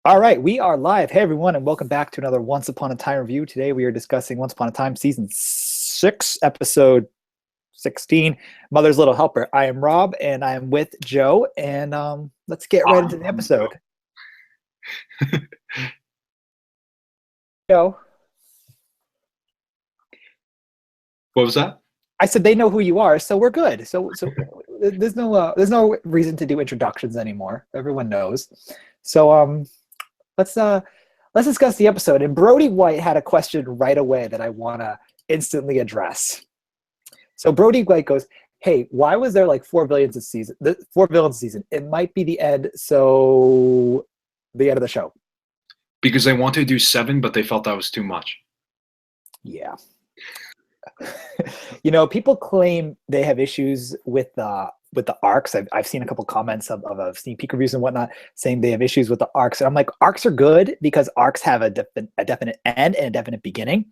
All right, we are live. Hey, everyone, and welcome back to another Once Upon a Time review. Today, we are discussing Once Upon a Time Season 6, Episode 16, Mother's Little Helper. I am Rob, and I am with Joe, and let's get right into the episode. Joe, What was that? I said they know who you are, so we're good. So there's no reason to do introductions anymore. Everyone knows. So let's discuss the episode. And Brody White had a question right away that I want to instantly address. So Brody White goes, "Hey, why was there like 4 villains this season? 4 villains this season. It might be the end. So the end of the show." Because they wanted to do 7, but they felt that was too much. Yeah. People claim they have issues with the arcs. I've seen a couple comments of sneak peek reviews and whatnot saying they have issues with the arcs, and I'm like, arcs are good because arcs have a definite end and a definite beginning,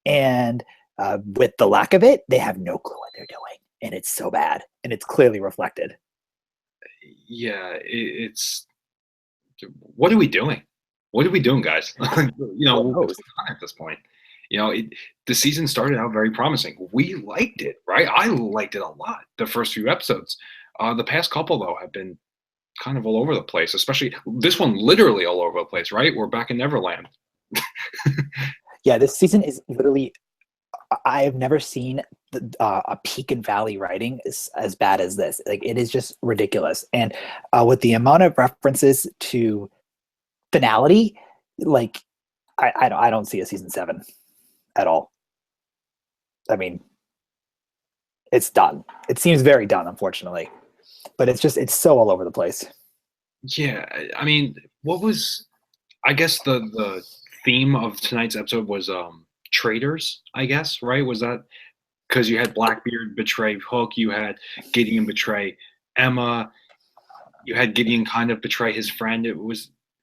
and with the lack of it, they have no clue what they're doing, and it's so bad, and it's clearly reflected. Yeah, it's what are we doing? What are we doing, guys? What's going on at this point? The season started out very promising. We liked it, right? I liked it a lot. The first few episodes. The past couple, though, have been kind of all over the place. Especially this one, literally all over the place. Right? We're back in Neverland. Yeah, this season is literally. I have never seen a peak and valley writing as bad as this. Like, it is just ridiculous, and with the amount of references to Finality, like I don't see a season 7 at all. I mean, it's done. It seems very done, unfortunately, but it's so all over the place. Yeah, I mean, what was? I guess the theme of tonight's episode was traitors. I guess, right? Was that because you had Blackbeard betray Hook, you had Gideon betray Emma, you had Gideon kind of betray his friend.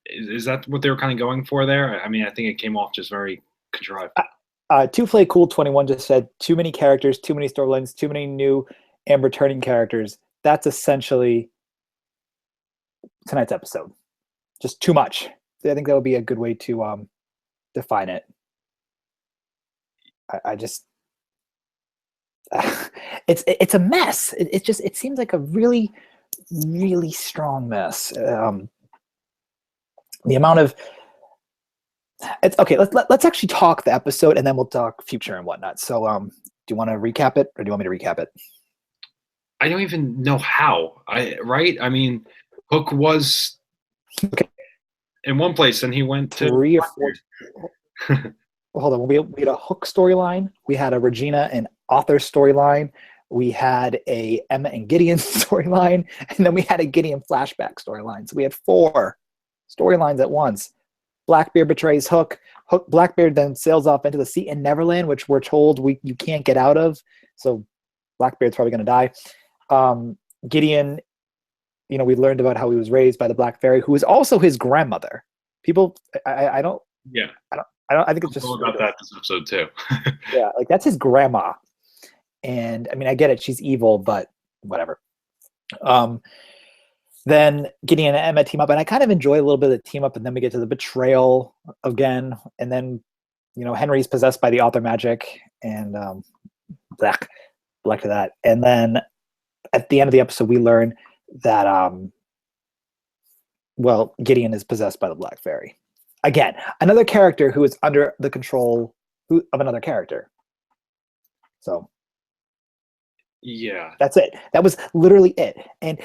Is that what they were kind of going for there? I mean, I think it came off just very contrived. Two Play Cool 21 just said too many characters, too many storylines, too many new and returning characters. That's essentially tonight's episode. Just too much. I think that would be a good way to define it. I just it's a mess. It seems like a really, really strong mess. The amount of it's okay. Let's actually talk the episode, and then we'll talk future and whatnot. So, do you want to recap it, or do you want me to recap it? I don't even know how. Right? I mean, Hook was in one place, and he went to 3 or 4. Well, hold on. We had a Hook storyline. We had a Regina and Author storyline. We had a Emma and Gideon storyline, and then we had a Gideon flashback storyline. So we had 4 storylines at once. Blackbeard betrays Hook. Blackbeard then sails off into the sea in Neverland, which we're told you can't get out of. So Blackbeard's probably going to die. Gideon, we learned about how he was raised by the Black Fairy, who is also his grandmother. People, I don't. Yeah. I think it's just about that this episode too. Yeah, like that's his grandma, and I mean, I get it, she's evil, but whatever. Then Gideon and Emma team up, and I kind of enjoy a little bit of the team up, and then we get to the betrayal again, and then Henry's possessed by the author magic, and black to that, and then at the end of the episode we learn that Gideon is possessed by the Black Fairy. Again, another character who is under the control of another character. So yeah, that's it. That was literally it. And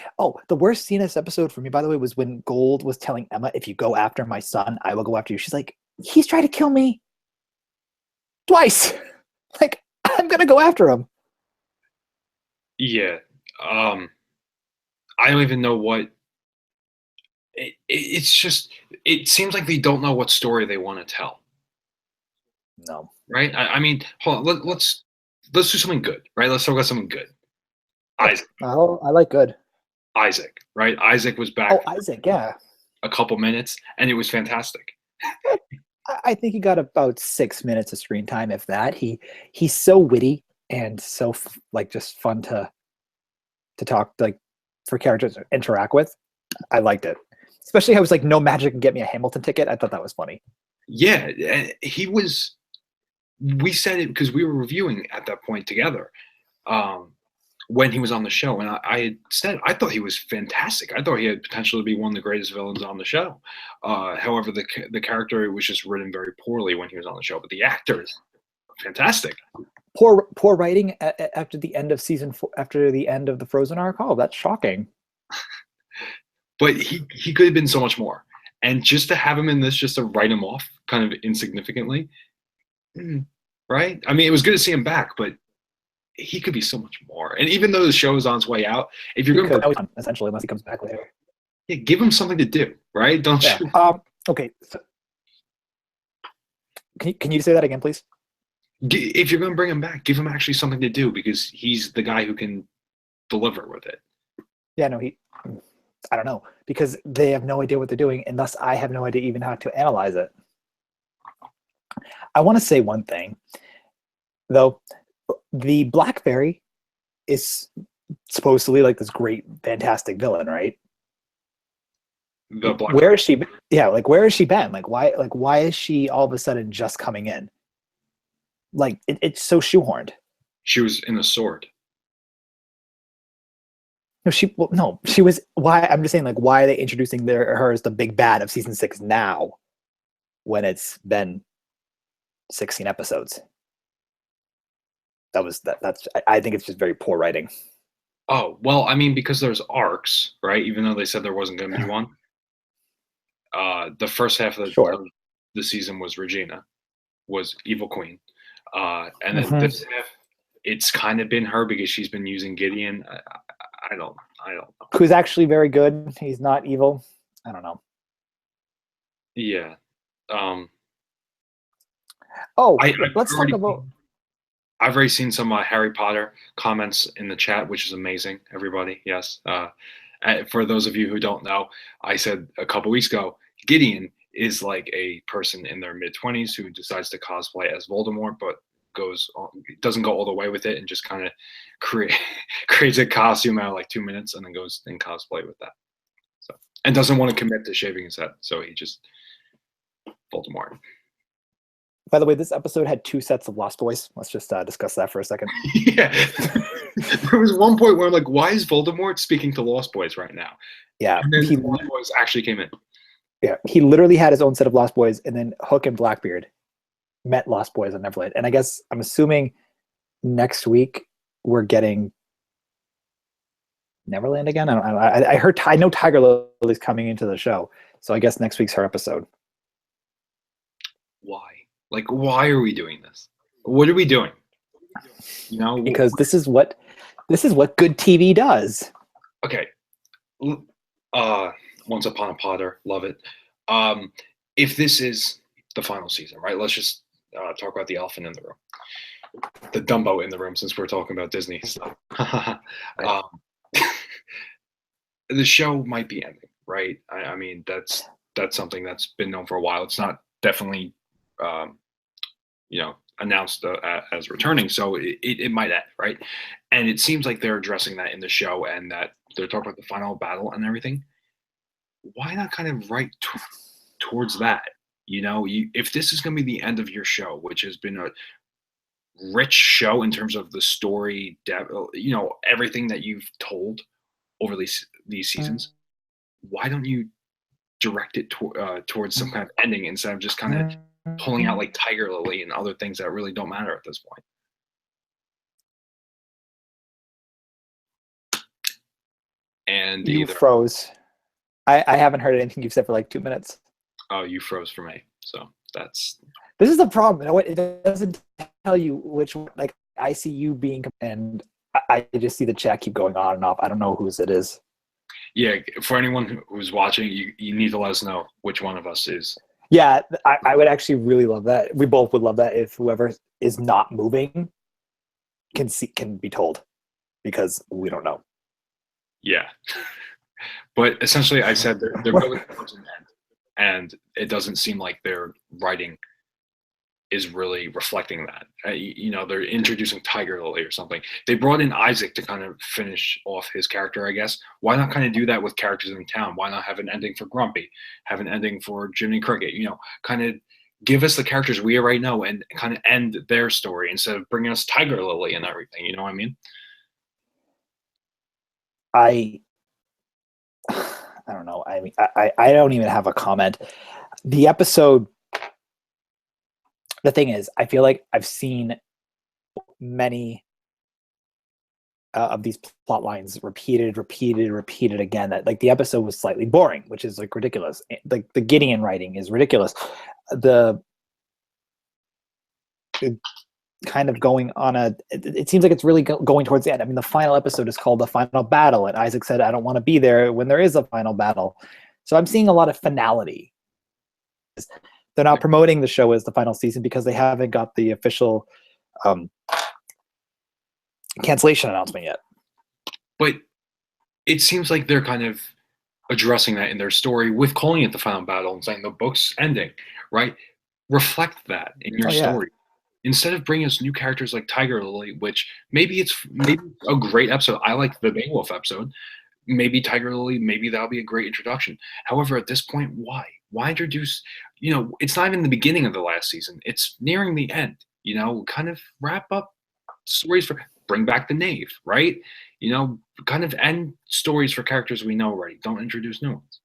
the worst scene in this episode for me, by the way, was when Gold was telling Emma, "If you go after my son, I will go after you." She's like, "He's trying to kill me twice. Like, I'm gonna go after him." Yeah. I don't even know what. It's just. It seems like they don't know what story they want to tell. No. Right. I mean, hold on. Let's do something good. Right. Let's talk about something good. Isaac. Oh, I like good. Isaac. Right. Isaac was back. Oh, Isaac. Yeah. A couple minutes, and it was fantastic. I think he got about 6 minutes of screen time, if that. He's so witty and so just fun to talk, like, for characters to interact with. I liked it. Especially how it was like no magic can get me a Hamilton ticket. I thought that was funny. Yeah, he was. We said it because we were reviewing at that point together. Um, when he was on the show, and I had said I thought he was fantastic. I thought he had potential to be one of the greatest villains on the show. However, the character was just written very poorly when he was on the show, but the actor is fantastic. Poor writing after the end of season 4, after the end of the Frozen arc. Oh, that's shocking. But he could have been so much more. And just to have him in this, just to write him off kind of insignificantly, right? I mean, it was good to see him back, but he could be so much more. And even though the show is on its way out, if you're going to essentially, unless he comes back later, yeah, give him something to do, right? Don't you? Okay. So, can you say that again, please? If you're going to bring him back, give him actually something to do because he's the guy who can deliver with it. Yeah, no, I don't know, because they have no idea what they're doing, and thus I have no idea even how to analyze it. I want to say one thing, though. The Black Fairy is supposedly like this great, fantastic villain, right? Where is she? Yeah, like where has she been? Like why is she all of a sudden just coming in? Like it's so shoehorned. She was in a sword. No, she was. Why? I'm just saying, like, why are they introducing her as the big bad of season 6 now, when it's been 16 episodes? That's. I think it's just very poor writing. Oh well, I mean, because there's arcs, right? Even though they said there wasn't going to be one. The first half of the season was Regina, was Evil Queen, and then this half, it's kind of been her because she's been using Gideon. I don't know. Who's actually very good. He's not evil. I don't know. Yeah. Let's talk about. I've already seen some Harry Potter comments in the chat, which is amazing. Everybody, yes. For those of you who don't know, I said a couple weeks ago, Gideon is like a person in their mid-20s who decides to cosplay as Voldemort, but doesn't go all the way with it and just kind of creates a costume out of like 2 minutes and then goes and cosplay with that. So, and doesn't want to commit to shaving his head, so he just Voldemort. By the way, this episode had 2 sets of Lost Boys. Let's just discuss that for a second. Yeah. There was one point where I'm like, why is Voldemort speaking to Lost Boys right now? Yeah. And then Lost Boys actually came in. Yeah. He literally had his own set of Lost Boys, and then Hook and Blackbeard met Lost Boys on Neverland. And I guess I'm assuming next week we're getting Neverland again. I know Tiger Lily's coming into the show, so I guess next week's her episode. Why? Like, why are we doing this? What are we doing? You know, because this is what good TV does. Okay. Once Upon a Potter, love it. If this is the final season, right? Let's just talk about the elephant in the room, the Dumbo in the room, since we're talking about Disney stuff. The show might be ending, right? I mean, that's something that's been known for a while. It's not definitely, announced as returning, so it might end, right? And it seems like they're addressing that in the show, and that they're talking about the final battle and everything. Why not kind of write towards that? You know, if this is going to be the end of your show, which has been a rich show in terms of the story, everything that you've told over these seasons, why don't you direct it towards some kind of ending instead of just kind of pulling out like Tiger Lily and other things that really don't matter at this point? And you froze. I haven't heard anything you've said for like 2 minutes. Oh, you froze for me. So this is the problem. You know what? It doesn't tell you which one. Like, I see you being, and I just see the chat keep going on and off. I don't know whose it is. Yeah, for anyone who's watching, you need to let us know which one of us is. Yeah, I would actually really love that. We both would love that if whoever is not moving can be told, because we don't know. Yeah. But essentially, I said they're going towards an end, and it doesn't seem like they're writing is really reflecting that. They're introducing Tiger Lily or something. They brought in Isaac to kind of finish off his character, I guess. Why not kind of do that with characters in town? Why not have an ending for Grumpy, have an ending for Jiminy Cricket? Kind of give us the characters we already know and kind of end their story instead of bringing us Tiger Lily and everything. You know what I mean? I don't know. I mean, I don't even have a comment. The episode. The thing is, I feel like I've seen many of these plot lines repeated again. That like the episode was slightly boring, which is like ridiculous. Like the Gideon writing is ridiculous. The kind of going on it seems like it's really going towards the end. I mean, the final episode is called The Final Battle, and Isaac said, I don't want to be there when there is a final battle. So I'm seeing a lot of finality. They're not promoting the show as the final season because they haven't got the official cancellation announcement yet. But it seems like they're kind of addressing that in their story with calling it the final battle and saying the book's ending, right? Reflect that in your story. Instead of bringing us new characters like Tiger Lily, which maybe it's a great episode. I like the Beowulf episode. Maybe Tiger Lily, maybe that'll be a great introduction. However, at this point, why? Why introduce, it's not even the beginning of the last season. It's nearing the end, kind of wrap up stories bring back the Knave, right? Kind of end stories for characters we know already. Don't introduce new ones.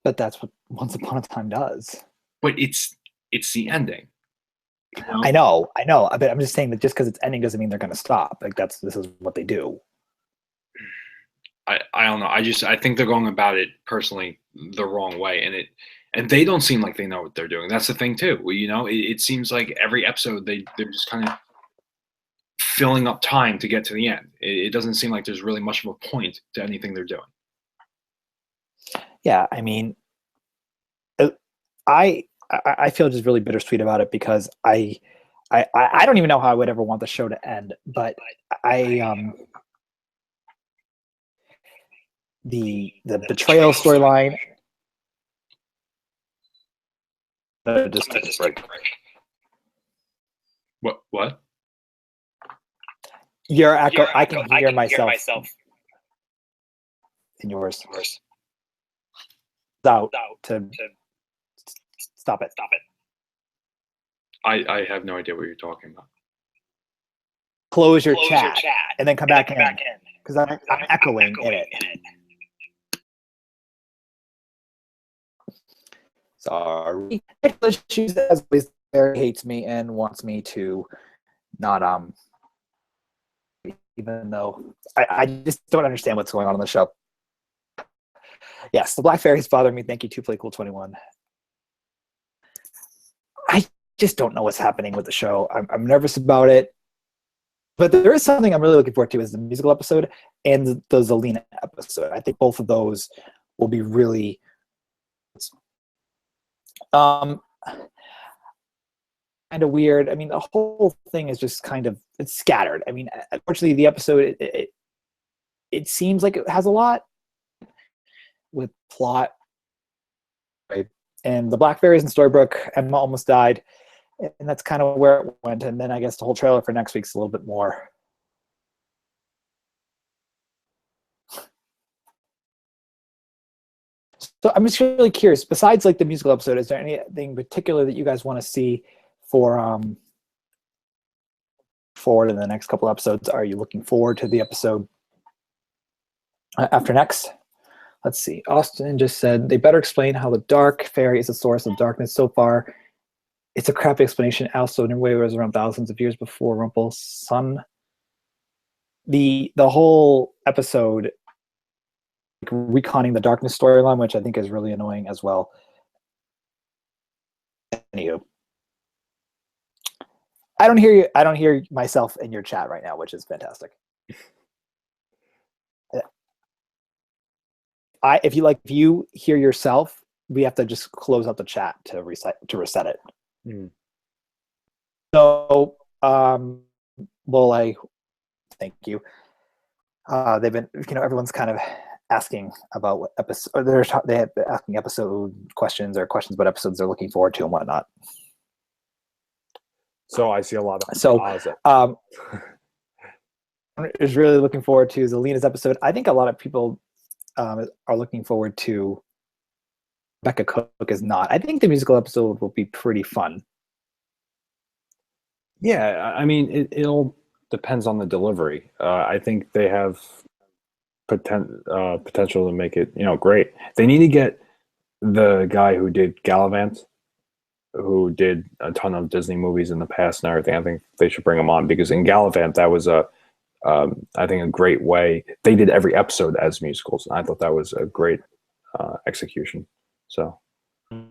But that's what Once Upon a Time does. But it's the ending. I know, but I'm just saying that just because it's ending doesn't mean they're going to stop. Like this is what they do. I don't know. I think they're going about it personally the wrong way, and they don't seem like they know what they're doing. That's the thing too. It seems like every episode they're just kind of filling up time to get to the end. It doesn't seem like there's really much of a point to anything they're doing. Yeah, I mean, I feel just really bittersweet about it because I don't even know how I would ever want the show to end, but the betrayal storyline just right. What? Your echo. I can hear myself in yours. Out to stop it. I have no idea what you're talking about. Close your chat and then come back in because I'm echoing in it. Sorry. She's as always there, hates me and wants me to not even though I just don't understand what's going on the show. Yes, the Black Fairies bother me. Thank you, 2PlayCool21. I just don't know what's happening with the show. I'm nervous about it. But there is something I'm really looking forward to is the musical episode and the Zelina episode. I think both of those will be really kind of weird. I mean, the whole thing is just it's scattered. I mean, unfortunately, the episode, it seems like it has a lot with plot. Right? And the Black Fairies in Storybrooke, Emma almost died. And that's kind of where it went. And then I guess the whole trailer for next week's a little bit more. So I'm just really curious, besides like the musical episode, is there anything particular that you guys want to see for forward in the next couple episodes? Are you looking forward to the episode after next? Let's see. Austin just said, they better explain how the dark fairy is the source of darkness. So far, it's a crappy explanation. Also, Nimue was around thousands of years before Rumpel's son. The whole episode, like, reconning the darkness storyline, which I think is really annoying as well. Anywho, I don't hear you. I don't hear myself in your chat right now, which is fantastic. If you hear yourself, we have to just close out the chat to reset it. Mm. So, well, thank you. They've been, everyone's kind of asking about what episode, they're asking episode questions or questions about episodes they're looking forward to and whatnot. So I see a lot of So Oz. is really looking forward to Zelina's episode. I think a lot of people are looking forward to Rebecca Cook is not. I think the musical episode will be pretty fun. Yeah, I mean, it'll depends on the delivery. I think they have potential to make it, great. They need to get the guy who did Gallivant, who did a ton of Disney movies in the past and everything. I think they should bring him on because in Gallivant, that was I think a great way. They did every episode as musicals, and I thought that was a great execution. So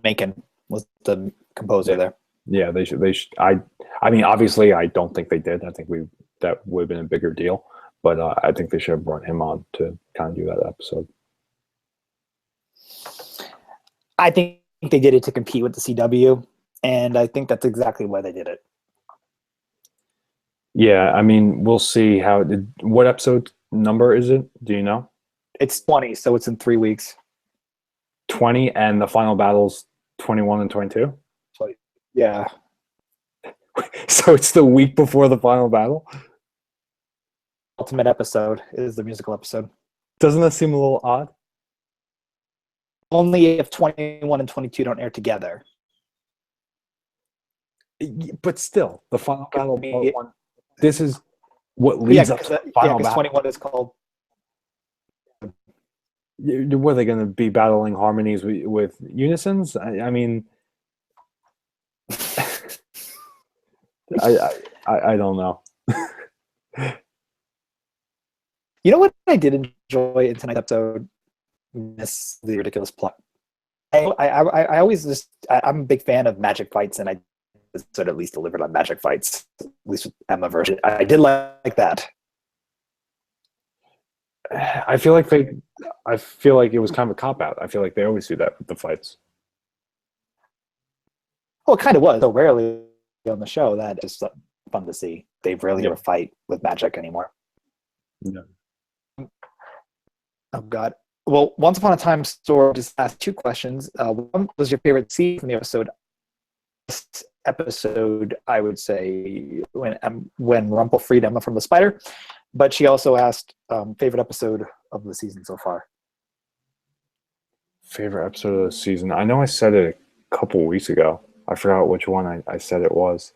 Macon was the composer there. Yeah, they should. I mean, obviously, I don't think they did. I think that would have been a bigger deal, but I think they should have brought him on to kind of do that episode. I think they did it to compete with the CW, and I think that's exactly why they did it. Yeah, I mean, we'll see what episode number is it? Do you know? It's 20, so it's in 3 weeks. 20, and the final battle's 21 and 22? So, yeah. So it's the week before the final battle? Ultimate episode is the musical episode. Doesn't that seem a little odd? Only if 21 and 22 don't air together. But still, the final battle part one. This is what leads up to the final battle. 21 is called. Were they going to be battling harmonies with unisons? I mean, I don't know. You know what I did enjoy in tonight's episode? Miss the ridiculous plot. I always I'm a big fan of magic fights, and I sort of at least delivered on magic fights, at least with Emma version. I did like that. I feel like it was kind of a cop out. I feel like they always do that with the fights. Well, it kind of was. So rarely on the show that is fun to see. They rarely ever fight with magic anymore. Yeah. Oh God. Well, Once Upon a Time Store just asked 2 questions. One was your favorite scene from the episode. This episode, I would say, when Rumpel freed Emma from the spider. But she also asked favorite episode of the season so far. Favorite episode of the season? I know I said it a couple weeks ago. I forgot which one I said it was.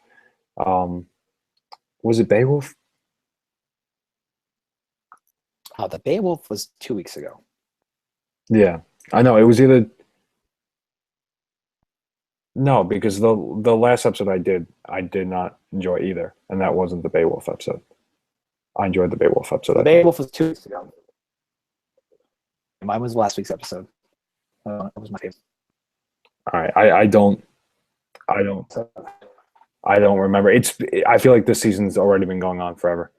Was it Beowulf? The Beowulf was 2 weeks ago. Yeah, I know. It was either... No, because the last episode I did not enjoy either, and that wasn't the Beowulf episode. I enjoyed the Beowulf episode. The Beowulf was 2 weeks ago. Mine was last week's episode. That was my favorite. All right, I don't remember. I feel like this season's already been going on forever.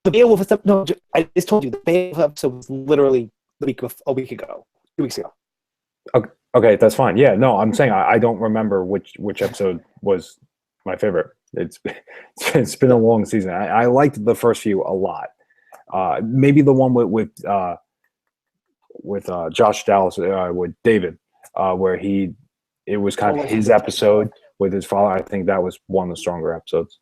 The Beowulf episode. No, I just told you the Beowulf episode was literally a week ago, 2 weeks ago. Okay, that's fine. Yeah, no, I'm saying I don't remember which episode was my favorite. It's been a long season. I liked the first few a lot. Maybe the one with Josh Dallas with David, where it was kind of his episode with his father. I think that was one of the stronger episodes.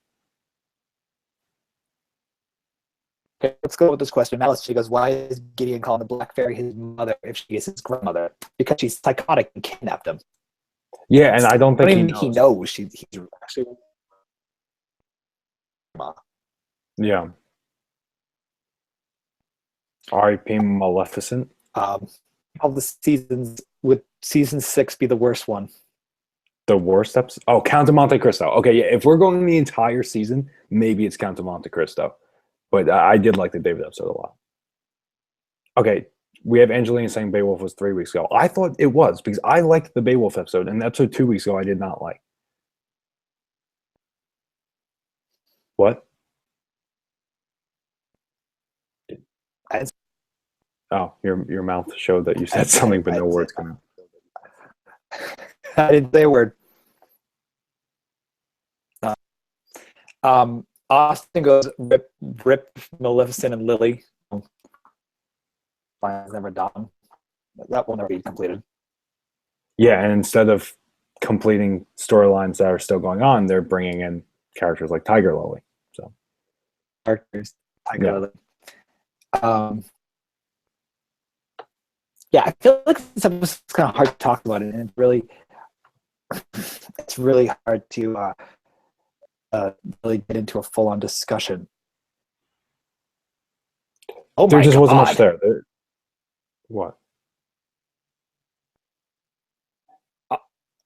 Okay, let's go with this question. Alice, she goes, why is Gideon calling the Black Fairy his mother if she is his grandmother? Because she's psychotic and kidnapped him. Yeah, and I don't think he knows. He's actually... Yeah. R.I.P. Maleficent. All the seasons, would season 6 be the worst one? The worst episode? Oh, Count of Monte Cristo. Okay, yeah. If we're going the entire season, maybe it's Count of Monte Cristo. But I did like the David episode a lot. Okay, we have Angelina saying Beowulf was 3 weeks ago. I thought it was because I liked the Beowulf episode, and episode 2 weeks ago I did not like. What? Oh, your mouth showed that you said something, but no words came out. I didn't say a word. Austin goes, rip Maleficent and Lily. Mine's never done. That will never be completed. Yeah, and instead of completing storylines that are still going on, they're bringing in characters like Tiger Lily. So Characters. Yeah. Yeah, I feel like this episode's kind of hard to talk about it, and it's really hard to really get into a full-on discussion. Oh there my just wasn't much God. there. What? Oh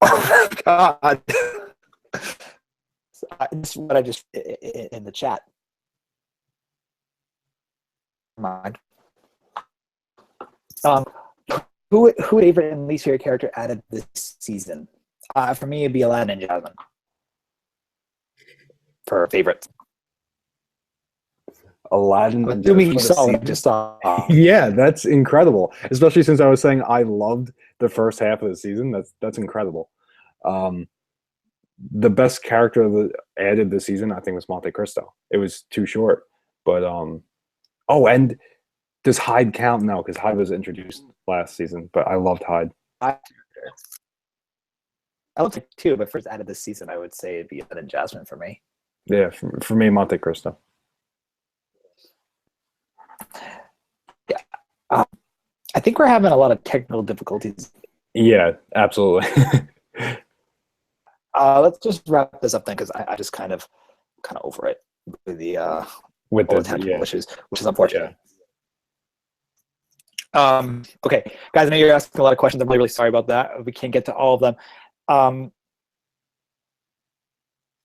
my God. This is what I just in the chat. Mind. Who favorite and least favorite character added this season? For me, it'd be Aladdin and Jasmine. For favorites. Aladdin. I'm assuming you saw what I just saw. Yeah, that's incredible. Especially since I was saying I loved the first half of the season. That's incredible. The best character that added this season, I think, was Monte Cristo. It was too short, but and does Hyde count? No, because Hyde was introduced last season. But I loved Hyde. I loved it too, but first added this season, I would say it'd be Aladdin and Jasmine for me. Yeah, for me, Monte Cristo. Yeah. I think we're having a lot of technical difficulties. Yeah, absolutely. Let's just wrap this up then, because I just kind of over it with the with all the the technical issues, which is Yeah. unfortunate. Okay, guys, I know you're asking a lot of questions. I'm really, really sorry about that. We can't get to all of them.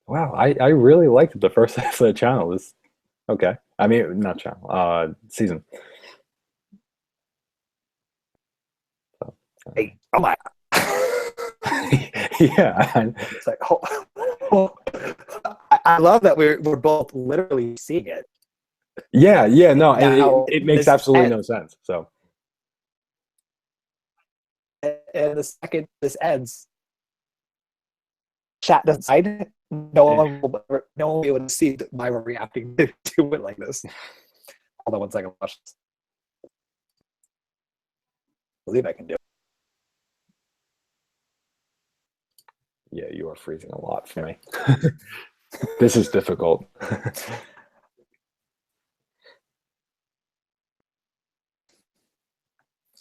Wow, I really liked the first half of the channel. This okay. I mean, not channel, season. So, Hey, oh my! yeah, It's like, I love that we're both literally seeing it. yeah. No, Now, it makes this absolutely no ends. sense. So, And the second this ends, chat doesn't side. No one will be able to see why we're reacting to it like this. Hold on 1 second. Watch this. I believe I can do it. yeah, you are freezing a lot for me. This is difficult.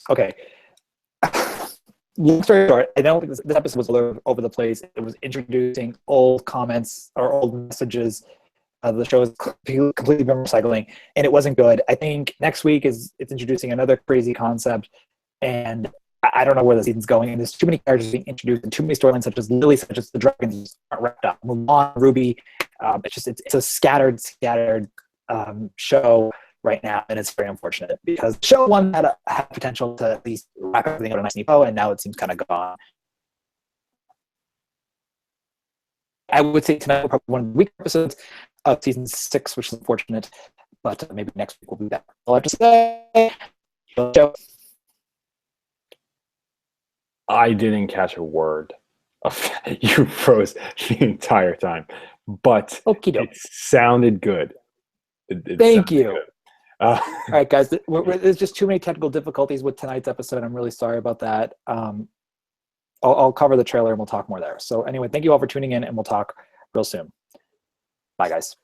Okay. Long story short, I don't think this episode was all over the place. It was introducing old comments or old messages. The show is completely been recycling, and it wasn't good. I think next week it's introducing another crazy concept, and I don't know where the season's going. And there's too many characters being introduced, and too many storylines, such as Lily, such as the dragons, aren't wrapped up. Mulan, Ruby, it's a scattered show right now, and it's very unfortunate because the show one had potential to at least wrap everything up in a nice neat bow, and now it seems kind of gone. I would say tonight we're probably one of the weaker episodes of season 6, which is unfortunate, but maybe next week we'll be back. All I have to say. I didn't catch a word of you froze the entire time, but Okey-doke. it sounded good. Thank you. Good. All right, guys. There's just too many technical difficulties with tonight's episode. I'm really sorry about that. I'll cover the trailer and we'll talk more there. So anyway, thank you all for tuning in, and we'll talk real soon. Bye, guys.